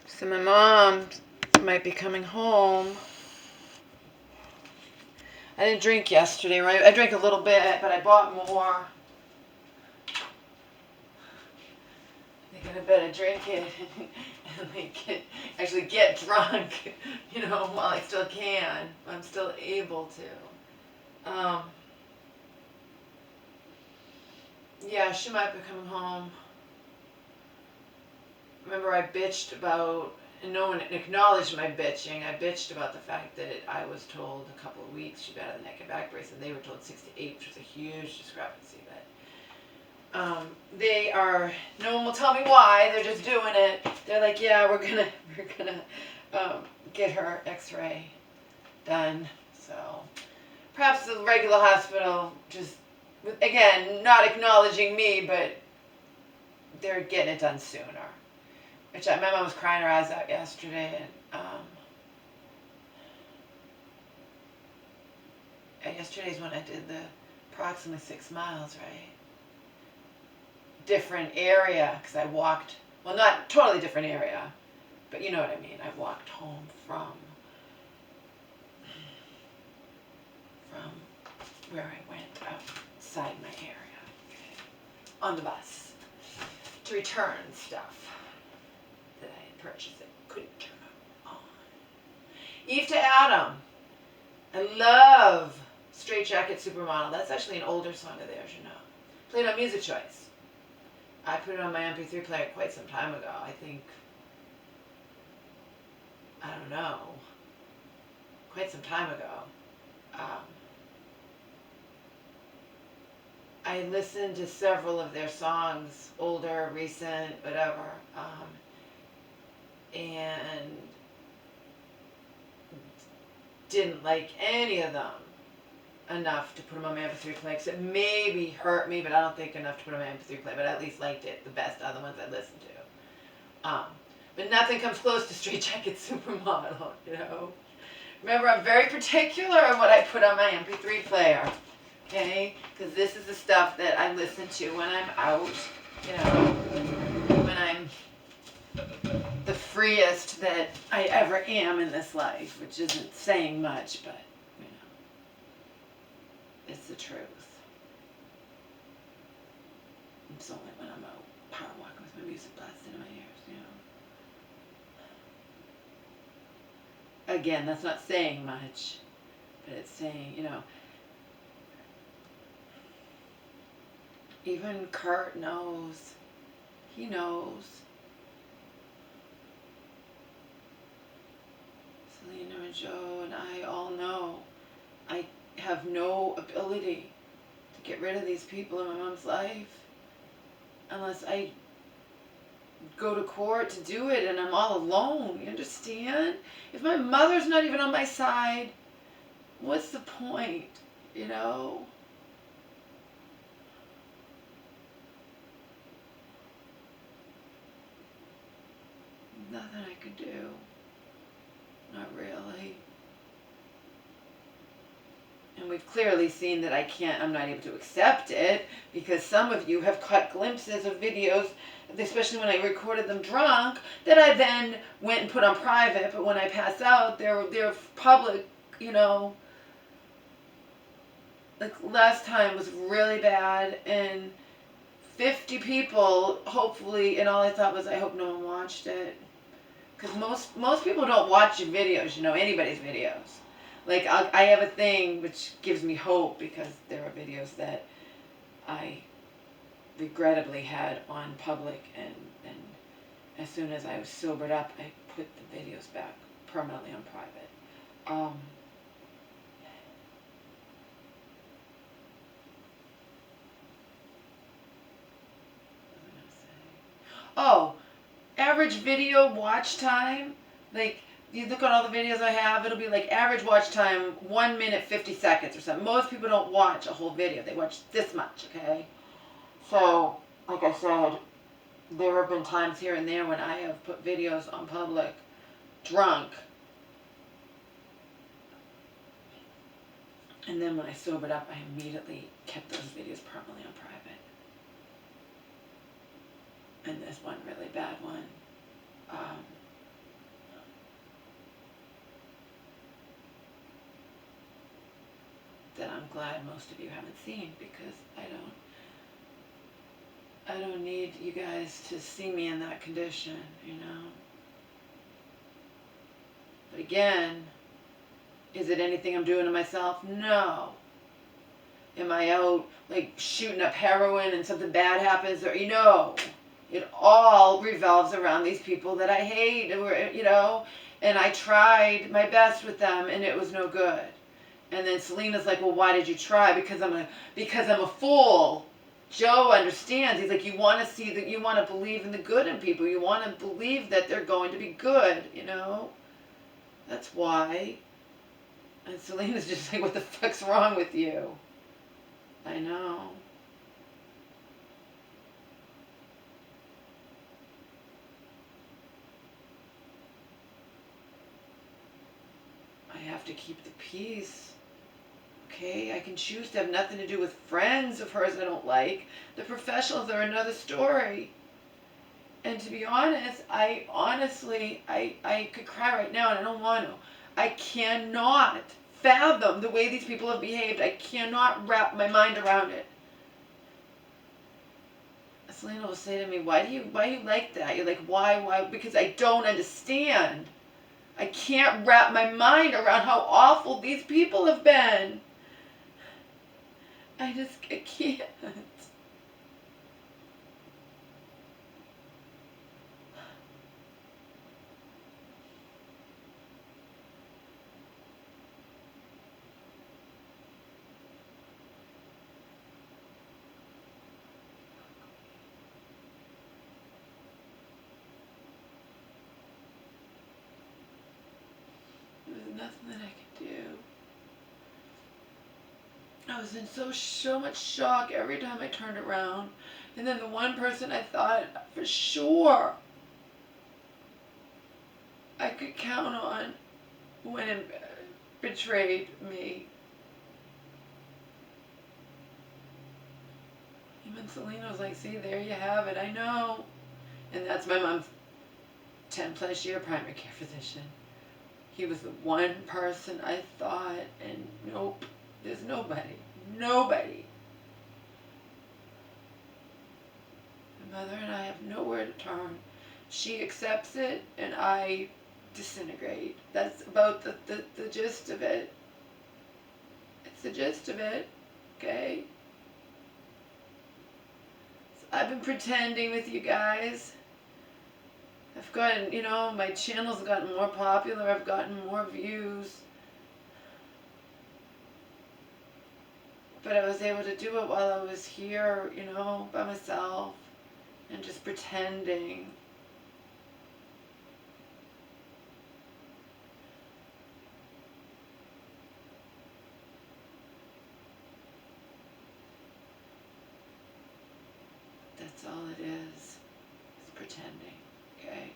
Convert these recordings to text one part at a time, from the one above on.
So my mom might be coming home. I didn't drink yesterday, right? I drank a little bit, but I bought more. I think I better drink it and actually get drunk, while I still can. I'm still able to. Yeah, she might be coming home. Remember I bitched about, and no one acknowledged my bitching. I bitched about the fact that I was told a couple of weeks she'd be out of the neck and back brace, and they were told 6 to 8, which was a huge discrepancy. But no one will tell me why. They're just doing it. They're like, yeah, we're gonna get her X-ray done. So perhaps the regular hospital just, again, not acknowledging me, but they're getting it done sooner. Which my mom was crying her eyes out yesterday, and yesterday's when I did the approximately 6 miles, right? Different area, because I walked, well, not totally different area, but you know what I mean. I walked home from where I went outside my area, okay, on the bus to return stuff that I had purchased that couldn't turn on. Eve to Adam. I love Straight Jacket Supermodel. That's actually an older song of theirs, Played on Music Choice. I put it on my MP3 player quite some time ago. I think, I don't know, quite some time ago. I listened to several of their songs, older, recent, whatever, and didn't like any of them enough to put them on my MP3 player, because it maybe hurt me, but I don't think enough to put on my MP3 player, but I at least liked it the best out of the ones I listened to. But nothing comes close to Straight Jacket Supermodel, Remember, I'm very particular on what I put on my MP3 player, okay? Because this is the stuff that I listen to when I'm out, when I'm the freest that I ever am in this life, which isn't saying much, but, it's the truth. It's only when I'm out power walking with my music blasting in my ears, Again, that's not saying much, but it's saying, even Kurt knows. He knows. Selena and Joe and I all know. I have no ability to get rid of these people in my mom's life unless I go to court to do it, and I'm all alone. You understand? If my mother's not even on my side, what's the point? Nothing I could do. Not really. And we've clearly seen that I'm not able to accept it, because some of you have caught glimpses of videos, especially when I recorded them drunk, that I then went and put on private, but when I pass out, they're public, Like last time was really bad, and 50 people, hopefully, and all I thought was, I hope no one watched it. Because most people don't watch your videos, anybody's videos. Like, I have a thing which gives me hope, because there are videos that I regrettably had on public, and as soon as I was sobered up, I put the videos back permanently on private. Oh, average video watch time, like, you look at all the videos I have, it'll be like average watch time 1 minute 50 seconds or something. Most people don't watch a whole video. They watch this much, okay? So, like I said, there have been times here and there when I have put videos on public drunk, and then when I sobered up, I immediately kept those videos permanently on private. And this one really bad one, glad most of you haven't seen, because I don't need you guys to see me in that condition, you know. But again, is it anything I'm doing to myself? No. Am I out like shooting up heroin and something bad happens? Or, you know, it all revolves around these people that I hate, you know. And I tried my best with them, and it was no good. And then Selena's like, well, why did you try? Because I'm a fool. Joe understands. He's like, you want to see that, you want to believe in the good in people. You want to believe that they're going to be good, you know. That's why. And Selena's just like, what the fuck's wrong with you? I know. I have to keep the peace. Okay, I can choose to have nothing to do with friends of hers I don't like. The professionals are another story. And to be honest, I could cry right now, and I don't want to. I cannot fathom the way these people have behaved. I cannot wrap my mind around it. Selena will say to me, why do you like that? You're like, why? Because I don't understand. I can't wrap my mind around how awful these people have been. I can't. There's nothing that I could do. I was in so much shock every time I turned around. And then the one person I thought for sure I could count on went and betrayed me. Even Selena was like, see, there you have it, I know. And that's my mom's 10 plus year primary care physician. He was the one person I thought, and nope, there's nobody. Nobody. My mother and I have nowhere to turn. She accepts it, and I disintegrate. That's about the gist of it. It's the gist of it, okay? So I've been pretending with you guys. I've gotten, you know, my channel's gotten more popular. I've gotten more views. But I was able to do it while I was here, you know, by myself, and just pretending. That's all it is. It's pretending, okay?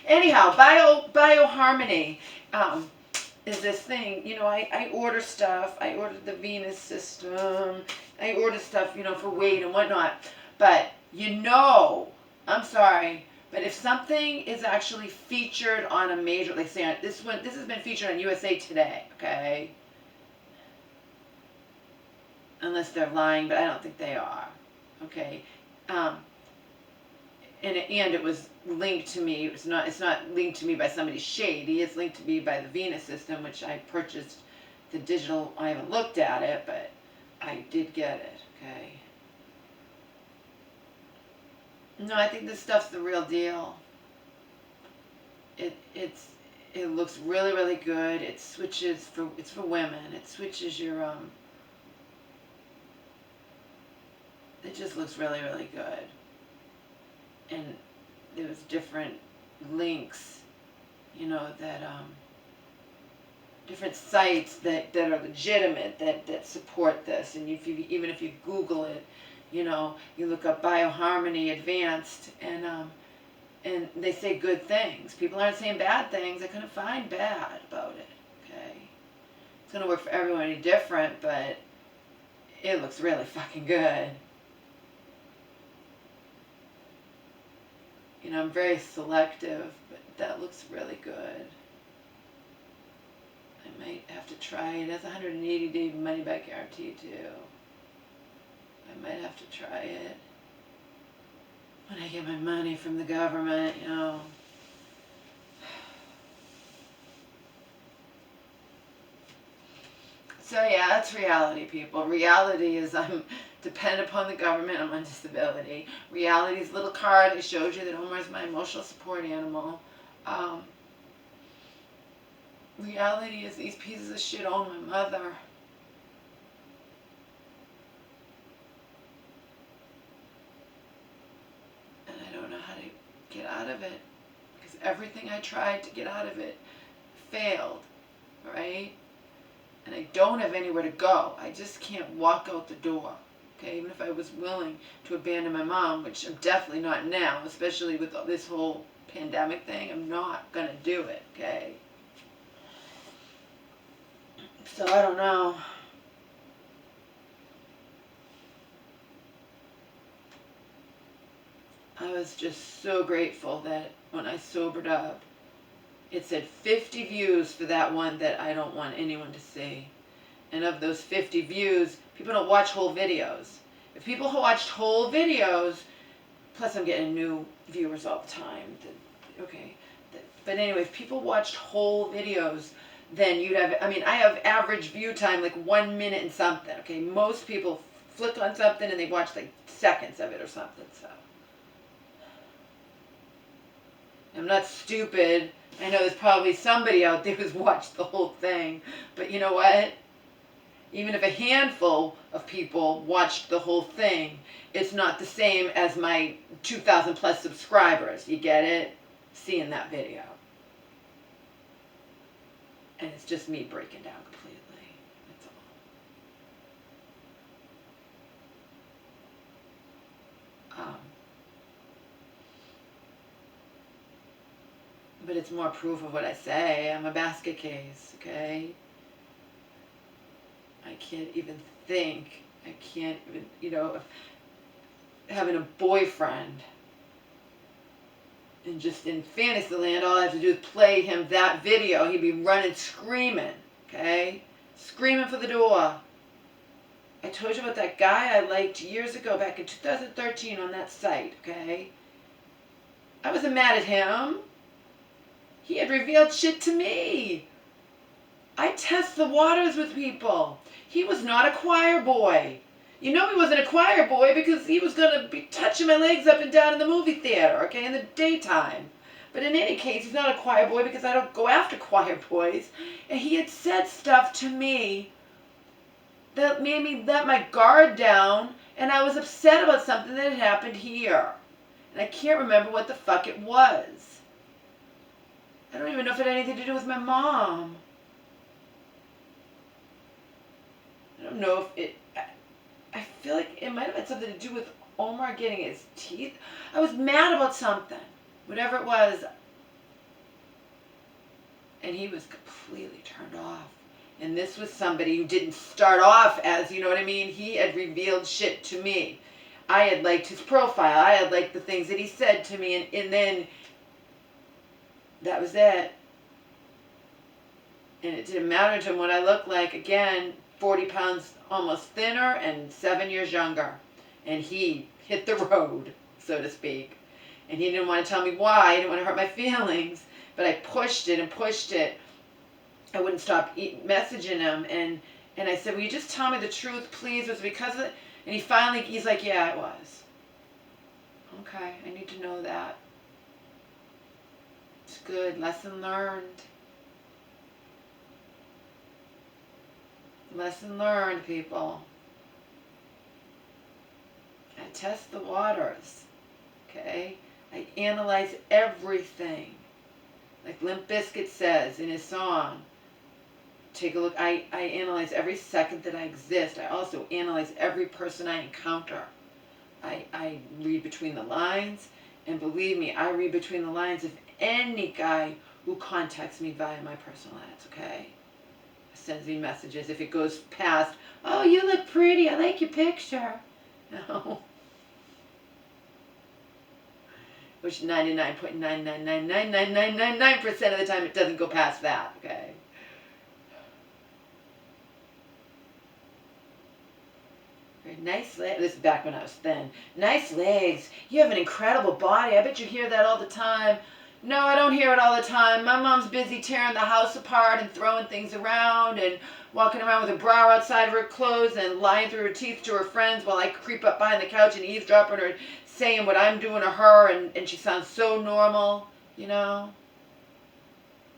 Anyhow, bioharmony is this thing. You know, I order stuff. I ordered the Venus system. I order stuff, you know, for weight and whatnot. But, you know, I'm sorry, but if something is actually featured on a major, like say this has been featured on USA Today, okay? Unless they're lying, but I don't think they are, okay? And it was linked to me. It's not linked to me by somebody shady. It's linked to me by the Venus system, which I purchased the digital. I haven't looked at it, but I did get it. Okay. No, I think this stuff's the real deal. It looks really, really good. It's for women. It switches your It just looks really, really good. And there was different links, you know, that different sites that are legitimate that support this. And even if you Google it, you know, you look up bioharmony advanced, and they say good things. People aren't saying bad things. I couldn't find bad about it. Okay, it's gonna work for everybody different, but it looks really fucking good. You know, I'm very selective, but that looks really good. I might have to try it. It has 180-day money-back guarantee, too. I might have to try it when I get my money from the government, you know. So yeah, that's reality, people. Reality is I'm dependent upon the government. I'm on disability. Reality is a little card that shows you that Omar is my emotional support animal. Reality is these pieces of shit own my mother. And I don't know how to get out of it. Because everything I tried to get out of it failed. Right? And I don't have anywhere to go. I just can't walk out the door. Okay? Even if I was willing to abandon my mom, which I'm definitely not now, especially with this whole pandemic thing, I'm not going to do it. Okay? So I don't know. I was just so grateful that when I sobered up, it said 50 views for that one that I don't want anyone to see. And of those 50 views, people don't watch whole videos. If people who watched whole videos, plus I'm getting new viewers all the time. Okay. But anyway, if people watched whole videos, then you'd have, I mean, I have average view time like 1 minute and something. Okay. Most people flick on something and they watch like seconds of it or something. So I'm not stupid. I know there's probably somebody out there who's watched the whole thing. But you know what? Even if a handful of people watched the whole thing, it's not the same as my 2,000 plus subscribers. You get it? Seeing that video. And it's just me breaking down completely. That's all. But it's more proof of what I say. I'm a basket case, okay? I can't even think. I can't even, you know, having a boyfriend. And just in fantasy land, all I have to do is play him that video. He'd be running screaming, okay? Screaming for the door. I told you about that guy I liked years ago, back in 2013 on that site, okay? I wasn't mad at him. He had revealed shit to me. I test the waters with people. He was not a choir boy. You know he wasn't a choir boy because he was going to be touching my legs up and down in the movie theater, okay, in the daytime. But in any case, he's not a choir boy because I don't go after choir boys. And he had said stuff to me that made me let my guard down, and I was upset about something that had happened here. And I can't remember what the fuck it was. I don't even know if it had anything to do with my mom. I don't know if it... I feel like it might have had something to do with Omar getting his teeth. I was mad about something. Whatever it was. And he was completely turned off. And this was somebody who didn't start off as, you know what I mean? He had revealed shit to me. I had liked his profile. I had liked the things that he said to me. And then... that was it. And it didn't matter to him what I looked like. Again, 40 pounds almost thinner and 7 years younger. And he hit the road, so to speak. And he didn't want to tell me why. He didn't want to hurt my feelings. But I pushed it and pushed it. I wouldn't stop messaging him. And I said, will you just tell me the truth, please? Was it because of it? And he's like, yeah, it was. Okay, I need to know that. It's good. Lesson learned. Lesson learned, people. I test the waters. Okay? I analyze everything. Like Limp Bizkit says in his song. Take a look. I analyze every second that I exist. I also analyze every person I encounter. I read between the lines. And believe me, I read between the lines of any guy who contacts me via my personal ads, okay? Sends me messages. If it goes past, oh, you look pretty, I like your picture. No. Which 99.9999999% of the time it doesn't go past that, okay? Nice legs. This is back when I was thin. Nice legs. You have an incredible body. I bet you hear that all the time. No, I don't hear it all the time. My mom's busy tearing the house apart and throwing things around and walking around with her bra outside of her clothes and lying through her teeth to her friends while I creep up behind the couch and eavesdrop on her saying what I'm doing to her, and she sounds so normal, you know.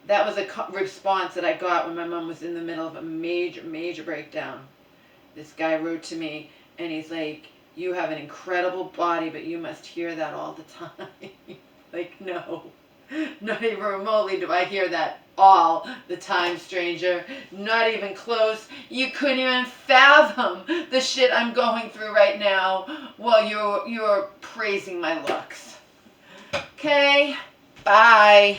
That was a response that I got when my mom was in the middle of a major, major breakdown. This guy wrote to me, and he's like, you have an incredible body, but you must hear that all the time. Like, no, not even remotely do I hear that all the time, stranger. Not even close. You couldn't even fathom the shit I'm going through right now while you're praising my looks. Okay, bye.